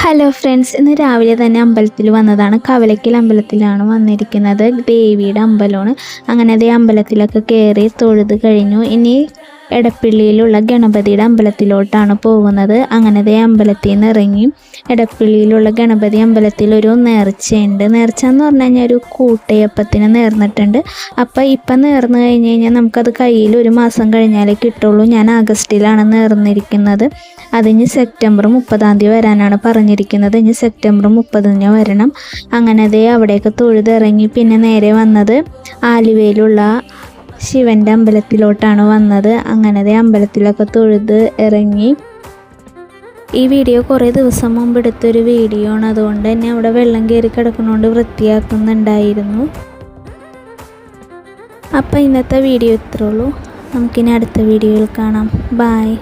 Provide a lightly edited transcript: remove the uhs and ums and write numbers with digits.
Hello friends, ഇന്ന് രാവിലെ തന്നെ അമ്പലത്തിൽ വന്നതാണ്. കവലയ്ക്കൽ അമ്പലത്തിലാണ് വന്നിരിക്കുന്നത്. ദേവിയുടെ അമ്പലമാണ്. അങ്ങനെ അതേ അമ്പലത്തിലൊക്കെ കയറി തൊഴുത് കഴിഞ്ഞു. ഇനി എടപ്പള്ളിയിലുള്ള ഗണപതിയുടെ അമ്പലത്തിലോട്ടാണ് പോകുന്നത്. അങ്ങനെ അതേ അമ്പലത്തിൽ നിന്ന് ഇറങ്ങി എടപ്പള്ളിയിലുള്ള ഗണപതി അമ്പലത്തിൽ ഒരു നേർച്ചയുണ്ട്. നേർച്ച എന്ന് പറഞ്ഞു കഴിഞ്ഞാൽ ഒരു കൂട്ടയപ്പത്തിന് നേർന്നിട്ടുണ്ട്. അപ്പം ഇപ്പം നേർന്നു കഴിഞ്ഞ് കഴിഞ്ഞാൽ നമുക്കത് കയ്യിൽ 1 മാസം കഴിഞ്ഞാലേ കിട്ടുള്ളൂ. ഞാൻ ആഗസ്റ്റിലാണ് നേർന്നിരിക്കുന്നത്. അതിന് സെപ്റ്റംബർ 30 വരാനാണ് പറഞ്ഞിരിക്കുന്നത്. ഇനി സെപ്റ്റംബർ 30 വരണം. അങ്ങനെ അതേ അവിടെയൊക്കെ തൊഴുതിറങ്ങി പിന്നെ നേരെ വന്നത് ആലുവയിലുള്ള ശിവൻ്റെ അമ്പലത്തിലോട്ടാണ് വന്നത്. അങ്ങനത്തെ അമ്പലത്തിലൊക്കെ തൊഴുത് ഇറങ്ങി. ഈ വീഡിയോ കുറേ ദിവസം മുമ്പ് എടുത്തൊരു വീഡിയോ ആണ്. അതുകൊണ്ട് തന്നെ അവിടെ വെള്ളം കയറി കിടക്കുന്നതുകൊണ്ട് വൃത്തിയാക്കുന്നുണ്ടായിരുന്നു. അപ്പോൾ ഇന്നത്തെ വീഡിയോ ഇത്രേ ഉള്ളൂ. നമുക്കിനി അടുത്ത വീഡിയോയിൽ കാണാം. ബായ്.